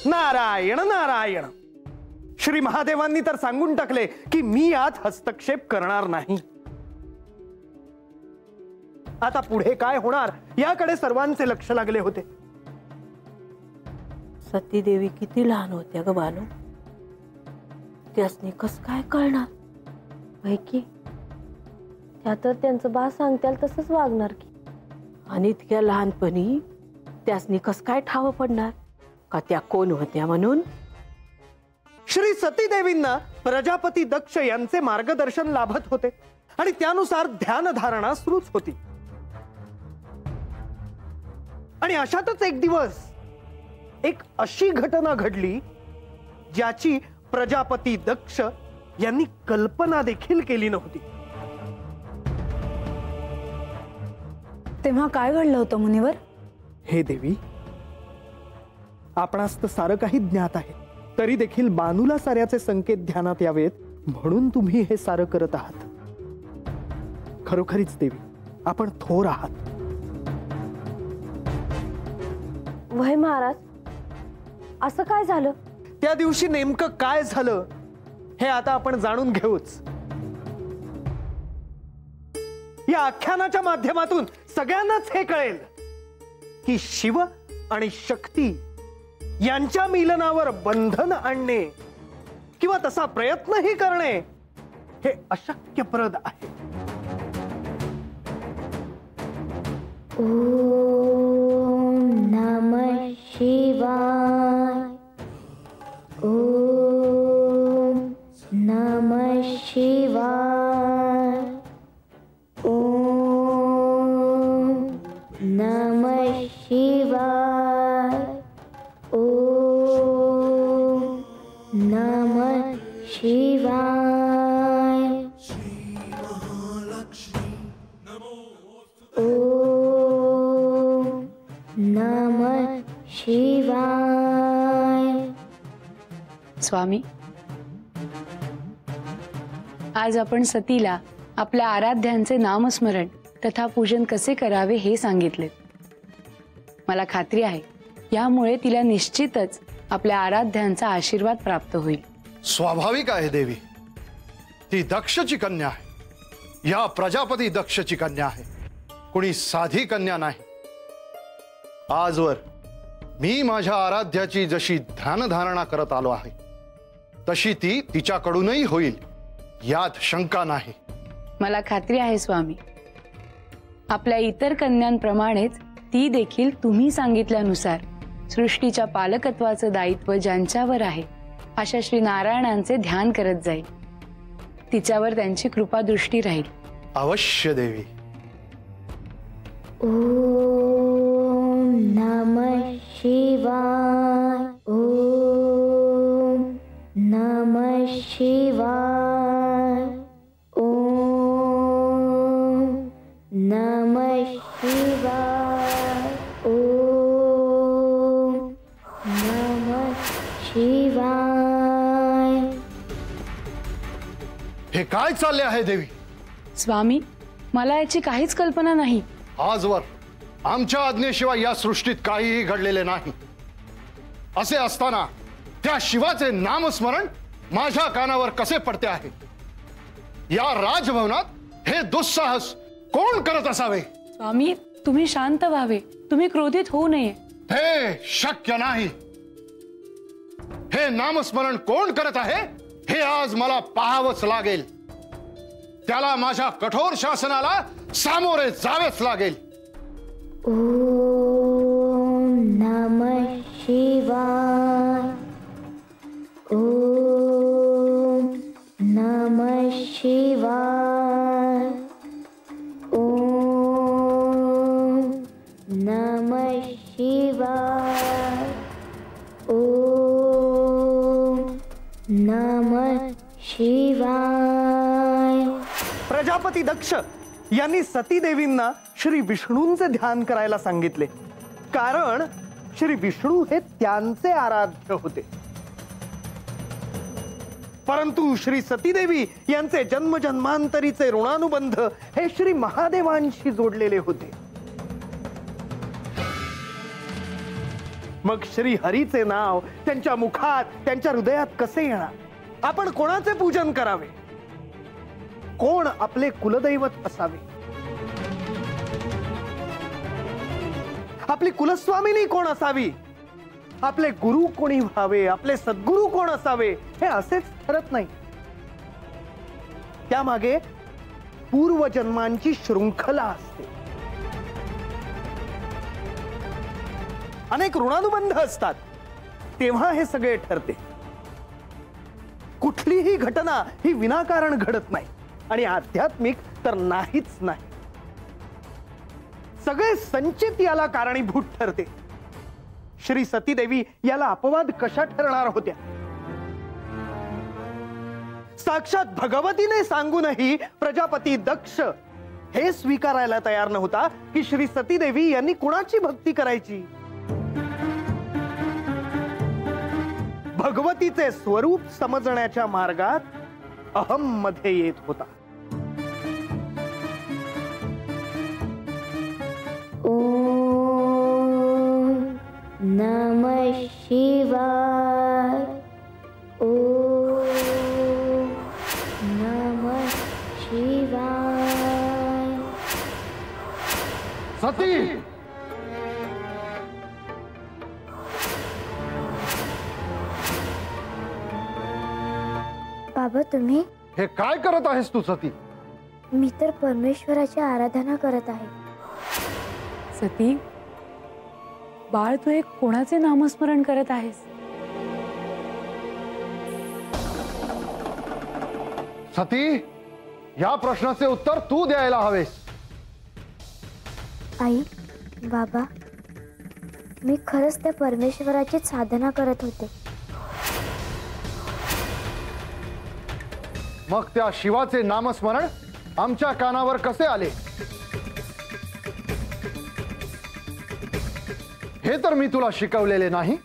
नारायण नारायण। श्री महादेवांनी तर सांगून टाकले की मी यात हस्तक्षेप करणार नाही। आता पुढे काय होणार याकडे सर्वांचे लक्ष लागले होते। सती देवी किती लहान होत्या ग बानू, त्यासनी कस काय कळणार पैकी? त्या तर त्यांचं बा सांगत्याल तसंच वागणार की, आणि इतक्या लहानपणी त्यासनी कस काय ठाव पडणार का त्या कोण होत्या म्हणून? श्री सती देवींना प्रजापती दक्ष यांचे मार्गदर्शन लाभत होते आणि त्यानुसार ध्यान धारणा सुरूच होती। आणि अशातच एक दिवस एक अशी घटना घडली ज्याची प्रजापती दक्ष यांनी कल्पना देखील केली नव्हती। तेव्हा काय घडलं होतं मुनिवर? हे देवी, आपणास तर सारं काही ज्ञात आहे, तरी देखील बानूला साऱ्याचे संकेत ध्यानात यावेत म्हणून तुम्ही हे सारं करत आहात। खरोखरीच देवी, आपण थोर आहात। वय महाराज, असं काय झालं? त्या दिवशी नेमकं काय झालं हे आता आपण जाणून घेऊच। या आख्यानाच्या माध्यमातून सगळ्यांनाच हे कळेल की शिव आणि शक्ती यांच्या मिलनावर बंधन आणणे किंवा तसा प्रयत्नही करणे हे अशक्यप्रद आहे। ओम नमः शिवाय, ओम नमः शिवाय, ओम नमः शिवाय, ओम नमः शिवाय, ओम नमः शिवाय। स्वामी, आज आपण सतीला आपल्या आराध्यांचे नामस्मरण तथा पूजन कसे करावे हे सांगितले। मला खात्री आहे यामुळे तिला निश्चितच आपल्या आराध्यांचा आशीर्वाद प्राप्त होईल। स्वाभाविक आहे देवी, ती दक्षची कन्या आहे, या प्रजापती दक्षची कन्या आहे, कुणी साधी कन्या नाही। आजवर मी माझ्या आराध्याची जशी ध्यानधारणा करत आलो आहे तशी ती तिच्याकडूनही होईल यात शंका नाही। मला खात्री आहे स्वामी, आपल्या इतर कन्यांप्रमाणेच ती देखील तुम्ही सांगितल्यानुसार सृष्टीच्या पालकत्वाचं दायित्व ज्यांच्यावर आहे अशा श्री नारायणांचे ध्यान करत जाईल। तिच्यावर त्यांची कृपा दृष्टी राहील। अवश्य देवी। ओम नमः शिवाय, ओम नमः शिवाय, ओम नमः शिवाय, ओम नमः शिवाय। हे काय चालले आहे देवी? स्वामी, मला याची काहीच कल्पना नाही। आजवर आमच्या आज्ञेशिवाय या सृष्टीत काहीही घडलेले नाही। असे असताना त्या शिवाचे नामस्मरण माझ्या कानावर कसे पडते आहे? या राजभवनात हे दुस्साहस कोण करत असावे? स्वामी, तुम्ही शांत व्हावे, तुम्ही क्रोधित होऊ नये। हे शक्य नाही। हे नामस्मरण कोण करत आहे हे आज मला पाहावंच लागेल। त्याला माझ्या कठोर शासनाला सामोरे जावेच लागेल। ओम नमः शिवाय, ओम नमः शिवाय, ओम नमः शिवाय, ओम नमः शिवाय। प्रजापती दक्ष यांनी सती देवींना श्री विष्णूंचे ध्यान करायला सांगितले, कारण श्री विष्णू हे त्यांचे आराध्य होते। परंतु श्री सती देवी यांचे जन्मजन्मांतरीचे ऋणानुबंध हे श्री महादेवांशी जोडलेले होते। मग श्री हरीचे नाव त्यांच्या मुखात, त्यांच्या हृदयात कसे येणार? आपण कोणाचे पूजन करावे? कोण आपले कुलदैवत असावे? आपली कुलस्वामिनी कोण असावी? आपले गुरु कोणी व्हावे? आपले सद्गुरु कोण असावे? हे असेच ठरत नाही. त्यामागे पूर्वजन्मांची शृंखला असते. अनेक ऋणानुबंध असतात, तेव्हा हे सगळे ठरते. कुठलीही घटना ही विनाकारण घडत नाही आणि आध्यात्मिक तर नाहीच नाही. सगळे संचित याला कारणीभूत ठरते. श्री सतीदेवी याला अपवाद कशा ठरणार होत्या? साक्षात भगवतीने सांगूनही प्रजापती दक्ष हे स्वीकारायला तयार नव्हता की श्री सतीदेवी यांनी कुणाची भक्ती करायची. भगवतीचे स्वरूप समजण्याच्या मार्गात अहम मध्ये येत होता. ओम नमः शिवाय. ओम नमः शिवाय. सती, बाबा तुम्ही? हे काय करत आहेस तू सती? मी तर परमेश्वराची आराधना करत आहे. सती, बाळ तू एक कोणाचे नामस्मरण करत आहेस? सती, या प्रश्नाचे उत्तर तू द्यायला हवेस. आई, बाबा, मी खरंच त्या परमेश्वराची साधना करत होते. मग त्या शिवाचे नामस्मरण आमच्या कानावर कसे आले? हे तर मी तुला शिकवलेले नाही.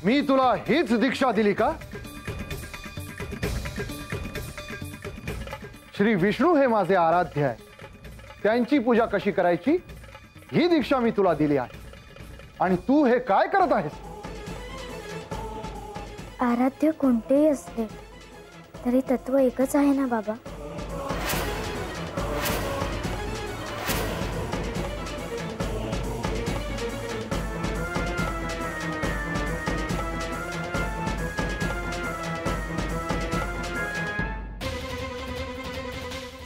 मी तुला हीच दीक्षा दिली का? श्री विष्णू हे माझे आराध्य आहे, त्यांची पूजा कशी करायची ही दीक्षा मी तुला दिली आहे. आणि तू हे काय करत आहेस? आराध्य कोणतेही असले तरी तत्व एकच आहे ना बाबा.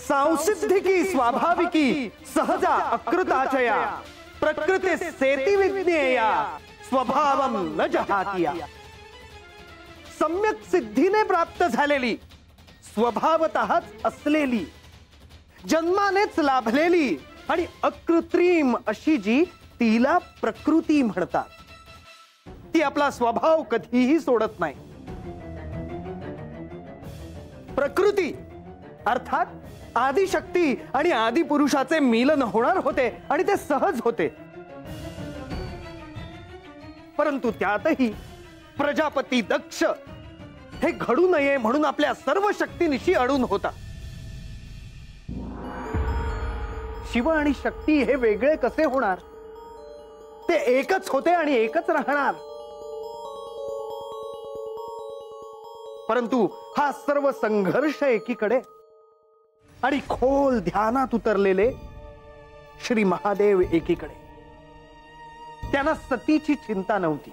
सांसिद्धिकी स्वाभाविकी सहजा अकृताचया प्रकृती सेती विज्ञेया स्वभावम न जहातिया. सम्यक सिद्धीने प्राप्त झालेली, स्वभावतःच असलेली, जन्मानेच लाभलेली आणि अकृत्रिम अशी जी तिला प्रकृती म्हणतात, ती आपला स्वभाव कधीही सोडत नाही. प्रकृती अर्थात आदिशक्ती आणि आदिपुरुषाचे मिलन होणार होते आणि ते सहज होते. परंतु त्यातही प्रजापती दक्ष हे घडू नये म्हणून आपल्या सर्व शक्तीनिशी अडून होता. शिव आणि शक्ती हे वेगळे कसे होणार? ते एकच होते आणि एकच राहणार. परंतु हा सर्व संघर्ष एकीकडे आणि खोल ध्यानात उतरलेले श्री महादेव एकीकडे. त्यांना सतीची चिंता नव्हती.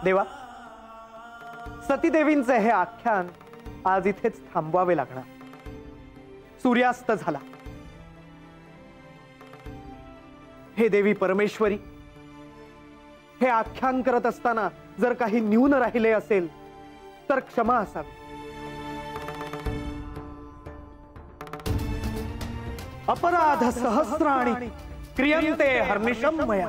देवा, सतीदेवींचे हे आख्यान आज इथेच थांबवावे लागणार. सूर्यास्त झाला. हे देवी परमेश्वरी, हे आख्यान करत असताना जर काही न्यून राहिले असेल तर क्षमा असावी. अपराध सहस्राणि क्रियन्ते हर्निशं मया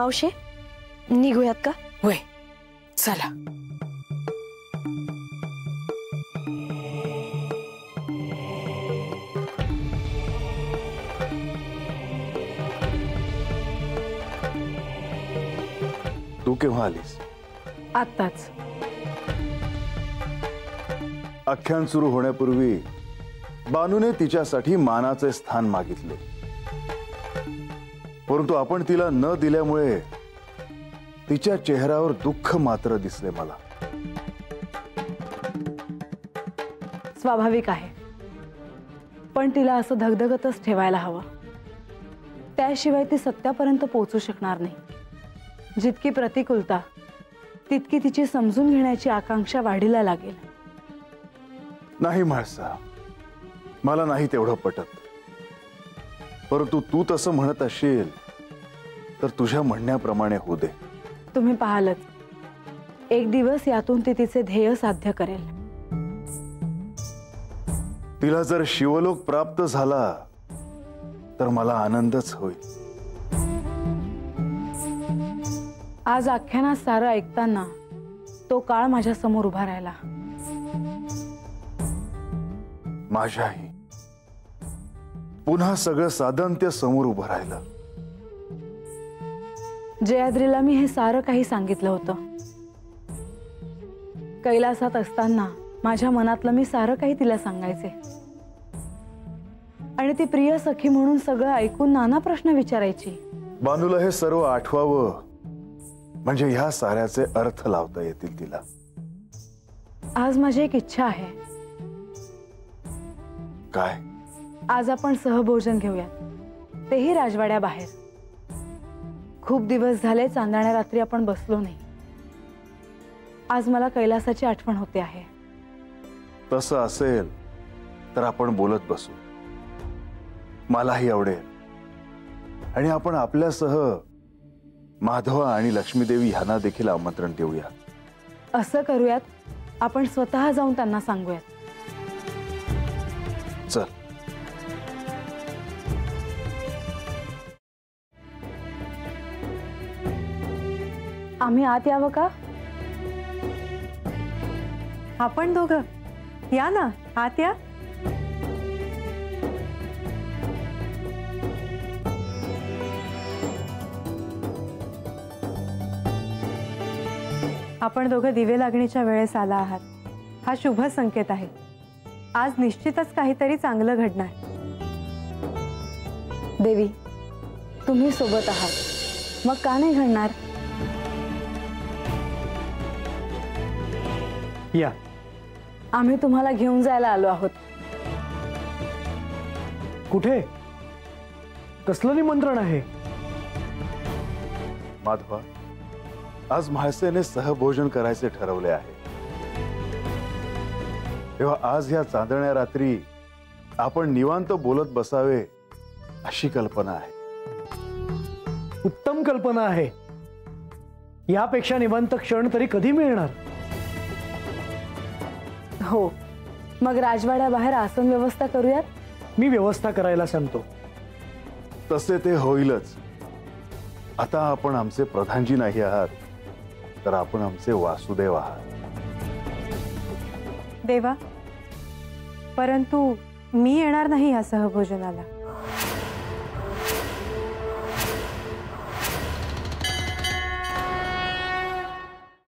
मावशे निघूयात का? होय चला. तू केव्हा आलीस? आत्ताच. आख्यान सुरू होण्यापूर्वी बानूने तिच्यासाठी मानाचे स्थान मागितले, परंतु आपण तिला न दिल्यामुळे तिच्या चेहऱ्यावर दुःख मात्र दिसले मला. स्वाभाविक आहे, पण तिला असं धगधगतच ठेवायला हवं. त्याशिवाय ती सत्यापर्यंत पोहोचू शकणार नाही. जितकी प्रतिकूलता तितकी तिची समजून घेण्याची आकांक्षा वाढीला लागेल. नाही म्हाळसा, मला नाही तेवढं पटत. परंतु तू तसं म्हणत असशील तर तुझ्या म्हणण्याप्रमाणे होऊ दे. तुम्ही पाहालच, एक दिवस यातून ती तिचे ध्येय साध्य करेल. तिला जर शिवलोक प्राप्त झाला तर मला आनंदच होईल. आज आख्यानात सारं ऐकताना तो काळ माझ्या समोर उभा राहिला. माझ्याही पुन्हा सगळं साधंत्य समोर उभं राहिलं. जयाद्रीला मी हे सारं काही सांगितलं होतं. कैलासात असताना माझ्या मनातलं मी सारं काही तिला सांगायचे, आणि ती प्रिय सखी म्हणून सगळं ऐकून नाना प्रश्न विचारायची. बानूला हे सर्व आठवावं म्हणजे ह्या साऱ्याचे अर्थ लावता येतील तिला. आज माझी एक इच्छा आहे. काय? आज आपण सहभोजन घेऊयात, तेही राजवाड्याबाहेर. खूप दिवस झाले चांदण्या रात्री आपण बसलो नाही. आज मला कैलासाची आठवण होते आहे. तसं असेल तर आपण बोलत बसू. मलाही आवडेल. आणि आपण आपल्यासह माधवा आणि लक्ष्मीदेवी ह्यांना देखील आमंत्रण देऊया. असं करूयात, आपण स्वतः जाऊन त्यांना सांगूयात. चल. आम्ही आत यावं का? आपण दोघं या ना, आत या. आपण दोघं दिवे लागणीच्या वेळेस आला आहात. हा शुभ संकेत आहे. आज निश्चितच काहीतरी चांगलं घडणार. देवी, तुम्ही सोबत आहात, मग का नाही घडणार? या. आम्ही तुम्हाला घेऊन जायला आलो आहोत. कुठे? कसलं निमंत्रण आहे? माधवा, आज म्हाळसेने सहभोजन करायचे ठरवले आहे. तेव्हा आज ह्या चांदण्या रात्री आपण निवांत बोलत बसावे अशी कल्पना आहे. उत्तम कल्पना आहे. यापेक्षा निवांत क्षण तरी कधी मिळणार? हो, मग राजवाड्याबाहेर आसन व्यवस्था करूयात. मी व्यवस्था करायला सांगतो. तसे ते होईलच. आता आपण आमचे प्रधानजी नाही आहात, तर आपण आमचे वासुदेव आहात. देवा, परंतु मी येणार नाही या सहभोजनाला.